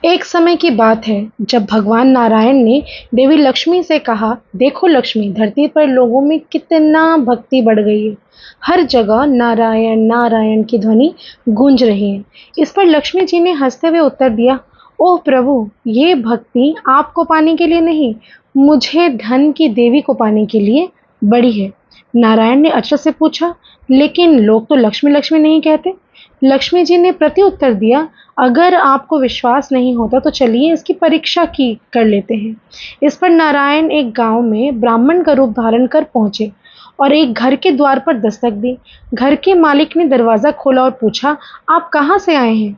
एक समय की बात है जब भगवान नारायण ने देवी लक्ष्मी से कहा, देखो लक्ष्मी, धरती पर लोगों में कितना भक्ति बढ़ गई है। हर जगह नारायण नारायण की ध्वनि गूंज रही है। इस पर लक्ष्मी जी ने हंसते हुए उत्तर दिया, ओह प्रभु, ये भक्ति आपको पाने के लिए नहीं, मुझे धन की देवी को पाने के लिए बड़ी है। नारायण ने अचरज से पूछा, लेकिन लोग तो लक्ष्मी लक्ष्मी नहीं कहते। लक्ष्मी जी ने प्रत्युत्तर दिया, अगर आपको विश्वास नहीं होता तो चलिए इसकी परीक्षा की कर लेते हैं। इस पर नारायण एक गांव में ब्राह्मण का रूप धारण कर पहुंचे और एक घर के द्वार पर दस्तक दी। घर के मालिक ने दरवाजा खोला और पूछा, आप कहाँ से आए हैं?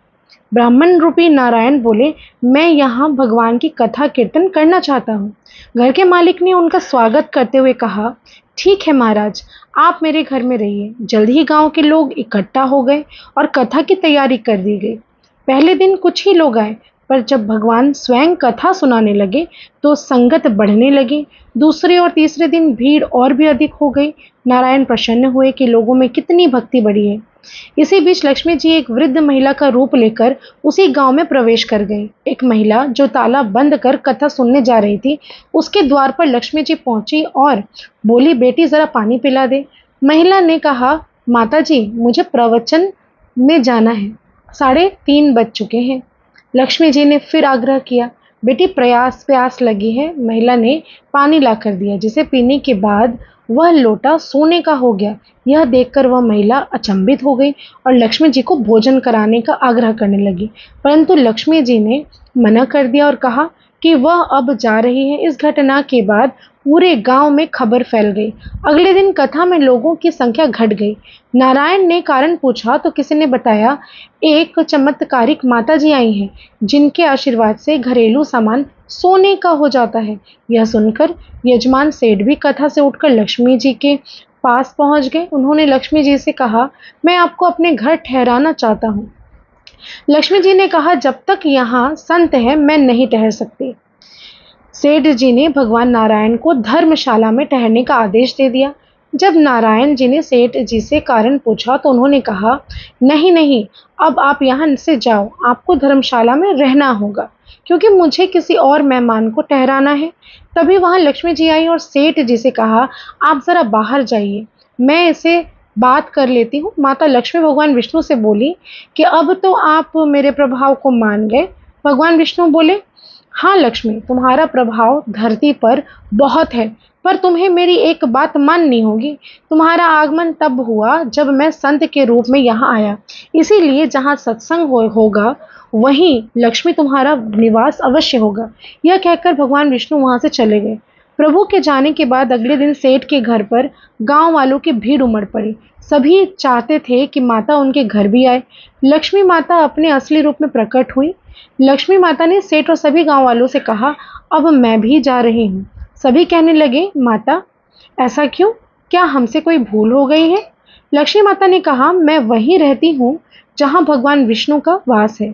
ब्राह्मण रूपी नारायण बोले, मैं यहाँ भगवान की कथा कीर्तन करना चाहता हूँ। घर के मालिक ने उनका स्वागत करते हुए कहा, ठीक है महाराज, आप मेरे घर में रहिए। जल्द ही गांव के लोग इकट्ठा हो गए और कथा की तैयारी कर दी गई। पहले दिन कुछ ही लोग आए, पर जब भगवान स्वयं कथा सुनाने लगे तो संगत बढ़ने लगी। दूसरे और तीसरे दिन भीड़ और भी अधिक हो गई। नारायण प्रसन्न हुए कि लोगों में कितनी भक्ति बढ़ी है। इसी बीच लक्ष्मी जी एक वृद्ध महिला का रूप लेकर उसी गांव में प्रवेश कर गई। एक महिला जो ताला बंद कर कथा सुनने जा रही थी, उसके द्वार पर लक्ष्मी जी पहुंची और बोली, बेटी जरा पानी पिला दे। महिला ने कहा, माता जी, मुझे प्रवचन में जाना है, 3:30 बज चुके हैं। लक्ष्मी जी ने फिर आग्रह किया, बेटी प्रयास प्यास लगी है। महिला ने पानी लाकर दिया, जिसे पीने के बाद वह लोटा सोने का हो गया। यह देखकर वह महिला अचंभित हो गई और लक्ष्मी जी को भोजन कराने का आग्रह करने लगी, परंतु लक्ष्मी जी ने मना कर दिया और कहा कि वह अब जा रही है। इस घटना के बाद पूरे गांव में खबर फैल गई। अगले दिन कथा में लोगों की संख्या घट गई। नारायण ने कारण पूछा तो किसी ने बताया, एक चमत्कारिक माता जी आई हैं, जिनके आशीर्वाद से घरेलू सामान सोने का हो जाता है। यह सुनकर यजमान सेठ भी कथा से उठकर लक्ष्मी जी के पास पहुंच गए। उन्होंने लक्ष्मी जी से कहा, मैं आपको अपने घर ठहराना चाहता हूँ। लक्ष्मी जी ने कहा, जब तक यहाँ संत है मैं नहीं ठहर सकती। सेठ जी ने भगवान नारायण को धर्मशाला में ठहरने का आदेश दे दिया। जब नारायण जी ने सेठ जी से कारण पूछा तो उन्होंने कहा, नहीं नहीं, अब आप यहाँ से जाओ, आपको धर्मशाला में रहना होगा, क्योंकि मुझे किसी और मेहमान को ठहराना है। तभी वहां लक्ष्मी जी आई और सेठ जी से कहा, आप जरा बाहर जाइए, मैं इसे बात कर लेती हूँ। माता लक्ष्मी भगवान विष्णु से बोली कि अब तो आप मेरे प्रभाव को मान गए। भगवान विष्णु बोले, हाँ लक्ष्मी, तुम्हारा प्रभाव धरती पर बहुत है, पर तुम्हें मेरी एक बात माननी होगी। तुम्हारा आगमन तब हुआ जब मैं संत के रूप में यहाँ आया, इसीलिए जहाँ सत्संग होगा वहीं लक्ष्मी तुम्हारा निवास अवश्य होगा। यह कहकर भगवान विष्णु वहां से चले गए। प्रभु के जाने के बाद अगले दिन सेठ के घर पर गांव वालों की भीड़ उमड़ पड़ी। सभी चाहते थे कि माता उनके घर भी आए। लक्ष्मी माता अपने असली रूप में प्रकट हुई। लक्ष्मी माता ने सेठ और सभी गांव वालों से कहा, अब मैं भी जा रही हूँ। सभी कहने लगे, माता ऐसा क्यों? क्या हमसे कोई भूल हो गई है? लक्ष्मी माता ने कहा, मैं वहीं रहती हूँ जहाँ भगवान विष्णु का वास है।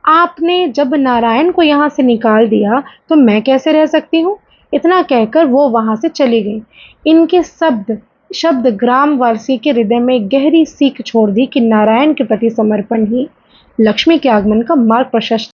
आपने जब नारायण को यहाँ से निकाल दिया तो मैं कैसे रह सकती हूँ? इतना कहकर वो वहां से चली गई। इनके शब्द शब्द ग्रामवासी के हृदय में गहरी सीख छोड़ दी कि नारायण के प्रति समर्पण ही लक्ष्मी के आगमन का मार्ग प्रशस्त